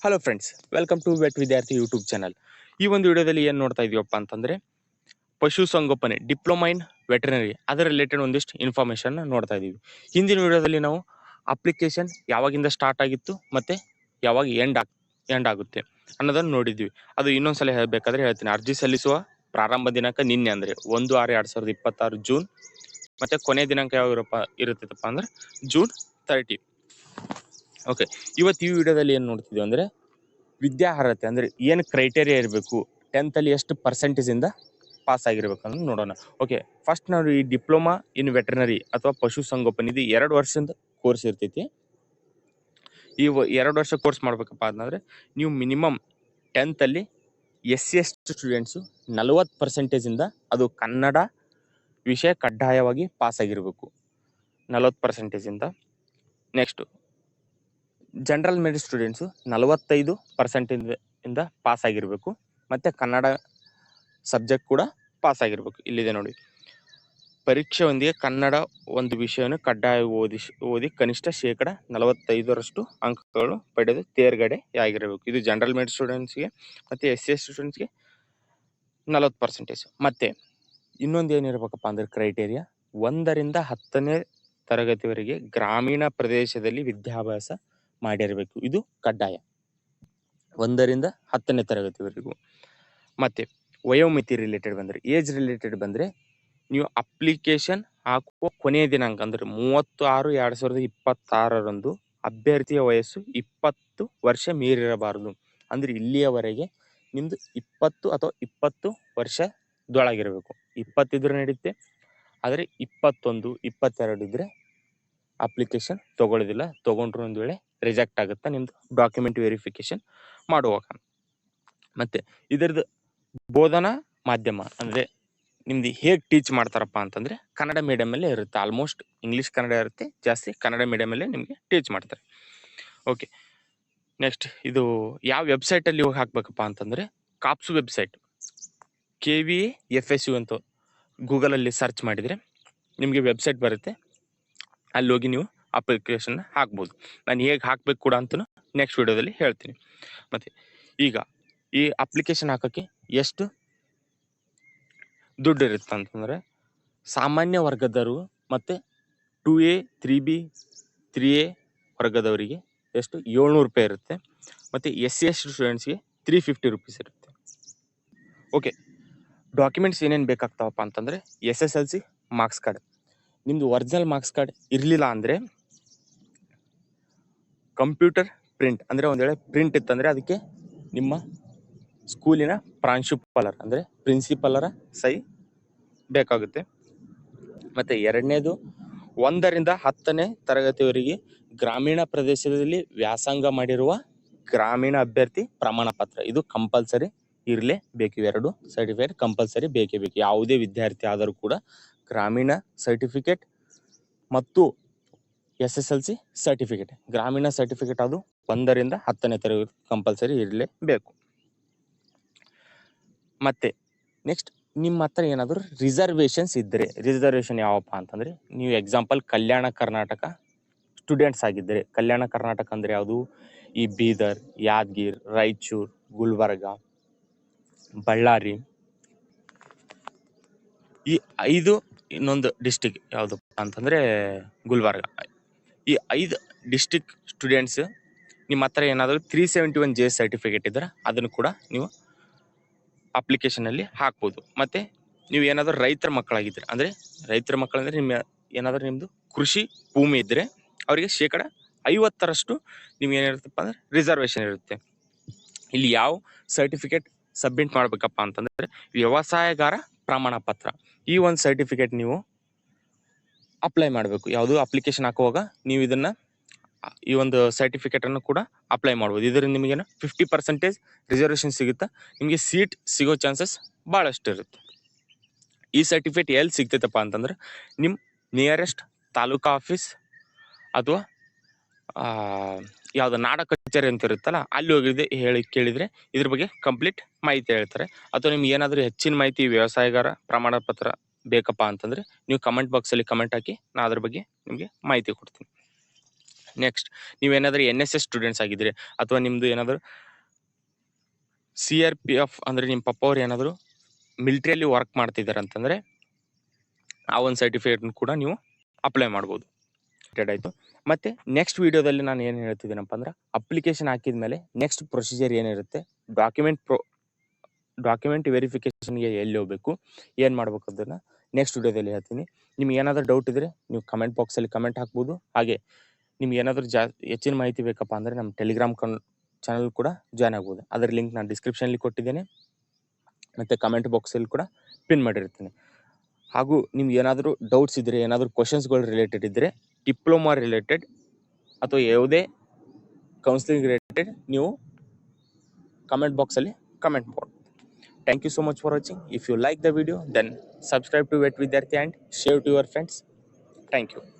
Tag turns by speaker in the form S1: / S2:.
S1: Hello friends, welcome to vet Vidyarthi YouTube channel. ಈ ಒಂದು ವಿಡಿಯೋದಲ್ಲಿ ಏನು ನೋಡ್ತಾ ಇದೀವಪ್ಪ ಅಂತಂದ್ರೆ ಪಶುಸಂಗೋಪನೆ ಡಿಪ್ಲೊಮಾ ಇನ್ ವೆಟರ್ನರಿ ಅದರ ರಿಲೇಟೆಡ್ ಒಂದಿಷ್ಟು ಇನ್ಫಾರ್ಮೇಶನ್ ನೋಡ್ತಾ ಇದೀವಿ. ಹಿಂದಿನ ವಿಡಿಯೋದಲ್ಲಿ ನಾವು ಅಪ್ಲಿಕೇಶನ್ ಯಾವಾಗಿಂದ ಸ್ಟಾರ್ಟ್ ಆಗಿತ್ತು ಮತ್ತೆ ಯಾವಾಗ ಎಂಡ್ ಆಗುತ್ತೆ ಅನ್ನೋದನ್ನು ನೋಡಿದ್ವಿ. ಅದು ಇನ್ನೊಂದ್ಸಲ ಹೇಳಬೇಕಾದ್ರೆ ಹೇಳ್ತೀನಿ. ಅರ್ಜಿ ಸಲ್ಲಿಸುವ ಪ್ರಾರಂಭ ದಿನಾಂಕ ನಿನ್ನೆ ಅಂದ್ರೆ 1/6/2026 ಜೂನ್, ಮತ್ತೆ ಕೊನೆ ದಿನಾಂಕ ಯಾವ ಇರುತ್ತಪ್ಪ ಅಂದ್ರೆ ಜೂನ್ 30. ಓಕೆ, ಇವತ್ತು ಈ ವಿಡಿಯೋದಲ್ಲಿ ಏನು ನೋಡ್ತಿದ್ವಿ ಅಂದ್ರೆ ವಿದ್ಯಾರ್ಹತೆ ಅಂದ್ರೆ ಏನು ಕ್ರೈಟೇರಿಯಾ ಇರಬೇಕು, 10th ಅಲ್ಲಿ ಎಷ್ಟು ಪರ್ಸೆಂಟೇಜಿಂದ ಪಾಸ್ ಆಗಿರ್ಬೇಕು ಅಂತ ನೋಡೋಣ. ಓಕೆ, ಫಸ್ಟ್ ನಾವು ಈ ಡಿಪ್ಲೊಮಾ ಇನ್ ವೆಟರ್ನರಿ ಅಥವಾ ಪಶುಸಂಗೋಪನೆ ಇದು 2 ವರ್ಷದ ಕೋರ್ಸ್ ಇರ್ತೈತಿ. ಈ 2 ವರ್ಷ ಕೋರ್ಸ್ ಮಾಡ್ಬೇಕಪ್ಪ ಅಂತಂದ್ರೆ ನೀವು ಮಿನಿಮಮ್ 10th ಅಲ್ಲಿ SC/ST ಸ್ಟೂಡೆಂಟ್ಸು 40% ಅದು ಕನ್ನಡ ವಿಷಯ ಕಡ್ಡಾಯವಾಗಿ ಪಾಸ್ ಆಗಿರಬೇಕು, 40%. Next general merit students 45% pass ಆಗಿರಬೇಕು, ಮತ್ತು ಕನ್ನಡ ಸಬ್ಜೆಕ್ಟ್ ಕೂಡ ಪಾಸ್ ಆಗಿರಬೇಕು. ಇಲ್ಲಿದೆ ನೋಡಿ, ಪರೀಕ್ಷೆ ಒಂದಿಗೆ ಕನ್ನಡ ಒಂದು ವಿಷಯವನ್ನು ಕಡ್ಡಾಯವಾಗಿ ಓದಿ ಕನಿಷ್ಠ 45% ಅಂಕಗಳು ಪಡೆದು ತೇರ್ಗಡೆ ಆಗಿರಬೇಕು. ಇದು ಜನರಲ್ ಮೆರಿಟ್ ಸ್ಟೂಡೆಂಟ್ಸ್ಗೆ ಮತ್ತು SC/ST ಸ್ಟೂಡೆಂಟ್ಸ್ಗೆ 40%. ಮತ್ತು ಇನ್ನೊಂದು ಏನಿರಬೇಕಪ್ಪ ಅಂದ್ರೆ ಕ್ರೈಟೇರಿಯಾ 1ರಿಂದ 10ನೇ ತರಗತಿವರೆಗೆ ಗ್ರಾಮೀಣ ಪ್ರದೇಶದಲ್ಲಿ ವಿದ್ಯಾಭ್ಯಾಸ ಮಾಡಿರಬೇಕು. ಇದು ಕಡ್ಡಾಯ 1ರಿಂದ 10ನೇ ತರಗತಿವರೆಗೂ. ಮತ್ತು ವಯೋಮಿತಿ ರಿಲೇಟೆಡ್ ಬಂದರೆ, ಏಜ್ ರಿಲೇಟೆಡ್ ಬಂದರೆ, ನೀವು ಅಪ್ಲಿಕೇಶನ್ ಹಾಕುವ ಕೊನೆಯ ದಿನಾಂಕ ಅಂದರೆ 30/6/2026 ಅಭ್ಯರ್ಥಿಯ ವಯಸ್ಸು 20 ವರ್ಷ ಮೀರಿರಬಾರದು. ಅಂದರೆ ಇಲ್ಲಿಯವರೆಗೆ ನಿಮ್ಮದು 20 ಅಥವಾ 20 ವರ್ಷದೊಳಗಿರಬೇಕು. 20 ಇದ್ರೆ ನಡೆಯುತ್ತೆ, ಆದರೆ 21, 22 ಇದ್ದರೆ ಅಪ್ಲಿಕೇಶನ್ ತೊಗೊಳ್ಳೋದಿಲ್ಲ. ತೊಗೊಂಡ್ರು ಒಂದು ವೇಳೆ ರಿಜೆಕ್ಟ್ ಆಗುತ್ತೆ ನಿಮ್ಮದು ಡಾಕ್ಯುಮೆಂಟ್ ವೆರಿಫಿಕೇಶನ್ ಮಾಡುವಾಗ. ಮತ್ತು ಇದರದ್ದು ಬೋಧನಾ ಮಾಧ್ಯಮ ಅಂದರೆ ನಿಮ್ದು ಹೇಗೆ ಟೀಚ್ ಮಾಡ್ತಾರಪ್ಪ ಅಂತಂದರೆ ಕನ್ನಡ ಮೀಡಿಯಮಲ್ಲೇ ಇರುತ್ತೆ. ಆಲ್ಮೋಸ್ಟ್ ಇಂಗ್ಲೀಷ್ ಕನ್ನಡ ಇರುತ್ತೆ, ಜಾಸ್ತಿ ಕನ್ನಡ ಮೀಡಿಯಮಲ್ಲೇ ನಿಮಗೆ ಟೀಚ್ ಮಾಡ್ತಾರೆ. ಓಕೆ, ನೆಕ್ಸ್ಟ್ ಇದು ಯಾವ ವೆಬ್ಸೈಟಲ್ಲಿ ಹೋಗಿ ಹಾಕಬೇಕಪ್ಪ ಅಂತಂದರೆ ಕಾಪ್ಸು ವೆಬ್ಸೈಟ್, KVFSU ಅಂತ ಗೂಗಲಲ್ಲಿ ಸರ್ಚ್ ಮಾಡಿದರೆ ನಿಮಗೆ ವೆಬ್ಸೈಟ್ ಬರುತ್ತೆ. ಅಲ್ಲಿ ಹೋಗಿ ನೀವು ಅಪ್ಲಿಕೇಶನ್ನ ಹಾಕ್ಬೋದು. ನಾನು ಹೇಗೆ ಹಾಕಬೇಕು ಕೂಡ ಅಂತಲೂ ನೆಕ್ಸ್ಟ್ ವಿಡಿಯೋದಲ್ಲಿ ಹೇಳ್ತೀನಿ. ಮತ್ತು ಈಗ ಈ ಅಪ್ಲಿಕೇಶನ್ ಹಾಕೋಕ್ಕೆ ಎಷ್ಟು ದುಡ್ಡು ಇರುತ್ತೆ ಅಂತಂದರೆ, ಸಾಮಾನ್ಯ ವರ್ಗದವರು ಮತ್ತು 2A 3B 3A ವರ್ಗದವರಿಗೆ ಎಷ್ಟು 700 ರೂಪಾಯಿ ಇರುತ್ತೆ. ಮತ್ತು SC/ST ಸ್ಟೂಡೆಂಟ್ಸ್ಗೆ 350 ರೂಪೀಸ್ ಇರುತ್ತೆ. ಓಕೆ, ಡಾಕ್ಯುಮೆಂಟ್ಸ್ ಏನೇನು ಬೇಕಾಗ್ತಾವಪ್ಪ ಅಂತಂದರೆ SSLC ಮಾರ್ಕ್ಸ್ ಕಾರ್ಡ್, ನಿಮ್ಮದು ಒರಿಜಿನಲ್ ಮಾರ್ಕ್ಸ್ ಕಾರ್ಡ್ ಇರಲಿಲ್ಲ ಅಂದರೆ ಕಂಪ್ಯೂಟರ್ ಪ್ರಿಂಟ್, ಅಂದರೆ ಒಂದು ವೇಳೆ ಪ್ರಿಂಟ್ ಇತ್ತಂದರೆ ಅದಕ್ಕೆ ನಿಮ್ಮ ಸ್ಕೂಲಿನ ಪ್ರಾಂಶುಪಾಲರ್ ಅಂದರೆ ಪ್ರಿನ್ಸಿಪಲರ ಸಹಿ ಬೇಕಾಗುತ್ತೆ. ಮತ್ತು ಎರಡನೇದು 1ರಿಂದ 10ನೇ ತರಗತಿವರೆಗೆ ಗ್ರಾಮೀಣ ಪ್ರದೇಶದಲ್ಲಿ ವ್ಯಾಸಂಗ ಮಾಡಿರುವ ಗ್ರಾಮೀಣ ಅಭ್ಯರ್ಥಿ ಪ್ರಮಾಣ ಪತ್ರ, ಇದು ಕಂಪಲ್ಸರಿ ಇರಲೇಬೇಕು. ಇವೆರಡು ಸರ್ಟಿಫಿಕೇಟ್ ಕಂಪಲ್ಸರಿ ಬೇಕೇ ಬೇಕು. ಯಾವುದೇ ವಿದ್ಯಾರ್ಥಿ ಆದರೂ ಕೂಡ ಗ್ರಾಮೀಣ ಸರ್ಟಿಫಿಕೇಟ್ ಮತ್ತು SSLC ಸರ್ಟಿಫಿಕೇಟ್, ಗ್ರಾಮೀಣ ಸರ್ಟಿಫಿಕೇಟ್ ಅದು 1ರಿಂದ 10ನೇ ತರಗತಿ ಕಂಪಲ್ಸರಿ ಇರಲೇಬೇಕು. ಮತ್ತು ನೆಕ್ಸ್ಟ್ ನಿಮ್ಮ ಹತ್ರ ಏನಾದರೂ ರಿಸರ್ವೇಷನ್ಸ್ ಇದ್ದರೆ, ರಿಸರ್ವೇಷನ್ ಯಾವಪ್ಪ ಅಂತಂದರೆ, ನೀವು ಎಕ್ಸಾಂಪಲ್ ಕಲ್ಯಾಣ ಕರ್ನಾಟಕ ಸ್ಟೂಡೆಂಟ್ಸ್ ಆಗಿದ್ದರೆ, ಕಲ್ಯಾಣ ಕರ್ನಾಟಕ ಅಂದರೆ ಯಾವುದು, ಈ ಬೀದರ್, ಯಾದಗಿರಿ, ರಾಯಚೂರು, ಗುಲ್ಬರ್ಗ, ಬಳ್ಳಾರಿ, ಈ 5 ಇನ್ನೊಂದು ಡಿಸ್ಟಿಕ್ ಯಾವುದಪ್ಪ ಅಂತಂದರೆ ಗುಲ್ಬರ್ಗ, ಈ 5 ಡಿಸ್ಟಿಕ್ ಸ್ಟೂಡೆಂಟ್ಸ್ ನಿಮ್ಮ ಹತ್ರ ಏನಾದರೂ 371J ಸರ್ಟಿಫಿಕೇಟ್ ಇದ್ದರೆ ಅದನ್ನು ಕೂಡ ನೀವು ಅಪ್ಲಿಕೇಶನಲ್ಲಿ ಹಾಕ್ಬೋದು. ಮತ್ತು ನೀವು ಏನಾದರೂ ರೈತರ ಮಕ್ಕಳಾಗಿದ್ದರೆ, ಅಂದರೆ ರೈತರ ಮಕ್ಕಳಂದರೆ ನಿಮ್ಮ ಏನಾದರೂ ನಿಮ್ಮದು ಕೃಷಿ ಭೂಮಿ ಇದ್ದರೆ ಅವರಿಗೆ 50% ನಿಮ್ಗೆ ಏನಿರುತ್ತಪ್ಪ ಅಂದರೆ ರಿಸರ್ವೇಷನ್ ಇರುತ್ತೆ. ಇಲ್ಲಿ ಯಾವ ಸರ್ಟಿಫಿಕೇಟ್ ಸಬ್ಮಿಟ್ ಮಾಡಬೇಕಪ್ಪ ಅಂತಂದರೆ ವ್ಯವಸಾಯಗಾರ ಪ್ರಮಾಣ ಪತ್ರ, ಈ ಒಂದು ಸರ್ಟಿಫಿಕೇಟ್ ನೀವು ಅಪ್ಲೈ ಮಾಡಬೇಕು. ಯಾವುದು ಅಪ್ಲಿಕೇಶನ್ ಹಾಕುವಾಗ ನೀವು ಇದನ್ನು ಈ ಒಂದು ಸರ್ಟಿಫಿಕೇಟನ್ನು ಕೂಡ ಅಪ್ಲೈ ಮಾಡ್ಬೋದು. ಇದರಿಂದ ನಿಮಗೇನು 50% ರಿಸರ್ವೇಷನ್ ಸಿಗುತ್ತೆ. ನಿಮಗೆ ಸೀಟ್ ಸಿಗೋ ಚಾನ್ಸಸ್ ಭಾಳಷ್ಟು ಇರುತ್ತೆ. ಈ ಸರ್ಟಿಫಿಕೇಟ್ ಎಲ್ಲಿ ಸಿಗ್ತೈತಪ್ಪ ಅಂತಂದ್ರೆ ನಿಮ್ಮ ನಿಯರೆಸ್ಟ್ ತಾಲೂಕಾ ಆಫೀಸ್ ಅಥವಾ ಯಾವುದು ನಾಡ ಕಚೇರಿ ಅಂತ ಇರುತ್ತಲ್ಲ ಅಲ್ಲಿ ಹೋಗಿದ್ದೆ ಕೇಳಿದರೆ ಇದ್ರ ಬಗ್ಗೆ ಕಂಪ್ಲೀಟ್ ಮಾಹಿತಿ ಹೇಳ್ತಾರೆ. ಅಥವಾ ನಿಮ್ಗೆ ಏನಾದರೂ ಹೆಚ್ಚಿನ ಮಾಹಿತಿ ವ್ಯವಸಾಯಗಾರ ಪ್ರಮಾಣ ಪತ್ರ ಬೇಕಪ್ಪ ಅಂತಂದರೆ ನೀವು ಕಮೆಂಟ್ ಬಾಕ್ಸಲ್ಲಿ ಕಮೆಂಟ್ ಹಾಕಿ ನಾನು ಅದ್ರ ಬಗ್ಗೆ ನಿಮಗೆ ಮಾಹಿತಿ ಕೊಡ್ತೀನಿ. ನೆಕ್ಸ್ಟ್ ನೀವೇನಾದರೂ NSS ಸ್ಟೂಡೆಂಟ್ಸ್ ಆಗಿದ್ರೆ ಅಥವಾ ನಿಮ್ಮದು ಏನಾದರೂ CRPF ಅಂದರೆ ನಿಮ್ಮ ಪಪ್ಪ ಅವ್ರು ಏನಾದರೂ ಮಿಲಿಟ್ರಿಯಲ್ಲಿ ವರ್ಕ್ ಮಾಡ್ತಿದ್ದಾರೆ ಅಂತಂದರೆ ಆ ಒಂದು ಸರ್ಟಿಫಿಕೇಟ್ನ ಕೂಡ ನೀವು ಅಪ್ಲೈ ಮಾಡ್ಬೋದು. ಆಯಿತು. ಮತ್ತು ನೆಕ್ಸ್ಟ್ ವೀಡಿಯೋದಲ್ಲಿ ನಾನು ಏನು ಹೇಳ್ತಿದ್ದೀನಪ್ಪ ಅಂದ್ರೆ ಅಪ್ಲಿಕೇಶನ್ ಹಾಕಿದ ಮೇಲೆ ನೆಕ್ಸ್ಟ್ ಪ್ರೊಸೀಜರ್ ಏನಿರುತ್ತೆ, ಡಾಕ್ಯುಮೆಂಟ್ ವೆರಿಫಿಕೇಷನ್ಗೆ ಎಲ್ಲಿ ಹೋಗಬೇಕು, ಏನು ಮಾಡ್ಬೇಕು ಅದನ್ನು ನೆಕ್ಸ್ಟ್ ವೀಡಿಯೋದಲ್ಲಿ ಹೇಳ್ತೀನಿ. ನಿಮ್ಗೆ ಏನಾದರೂ ಡೌಟ್ ಇದ್ದರೆ ನೀವು ಕಮೆಂಟ್ ಬಾಕ್ಸಲ್ಲಿ ಕಮೆಂಟ್ ಹಾಕ್ಬೋದು. ಹಾಗೆ ನಿಮ್ಗೆ ಏನಾದರೂ ಹೆಚ್ಚಿನ ಮಾಹಿತಿ ಬೇಕಪ್ಪ ಅಂದರೆ ನಮ್ಮ ಟೆಲಿಗ್ರಾಮ್ ಚಾನಲ್ ಕೂಡ ಜಾಯ್ನ್ ಆಗ್ಬೋದು. ಅದರ ಲಿಂಕ್ ನಾನು ಡಿಸ್ಕ್ರಿಪ್ಷನಲ್ಲಿ ಕೊಟ್ಟಿದ್ದೇನೆ ಮತ್ತು ಕಮೆಂಟ್ ಬಾಕ್ಸಲ್ಲಿ ಕೂಡ ಪಿನ್ ಮಾಡಿರ್ತೀನಿ. ಹಾಗೂ ನಿಮ್ಗೆ ಏನಾದರೂ ಡೌಟ್ಸ್ ಇದ್ದರೆ, ಏನಾದರೂ ಕ್ವಶನ್ಸ್ಗಳು ರಿಲೇಟೆಡ್ ಇದ್ದರೆ, ಡಿಪ್ಲೊಮಾ ರಿಲೇಟೆಡ್ ಅಥವಾ ಯಾವುದೇ ಕೌನ್ಸಿಲಿಂಗ್ ರಿಲೇಟೆಡ್ ನೀವು ಕಮೆಂಟ್ ಬಾಕ್ಸಲ್ಲಿ ಕಮೆಂಟ್ ಮಾಡಿ. Thank you so much for watching. If you like the video, then subscribe to Vet Vidyarthi and share to your friends. Thank you.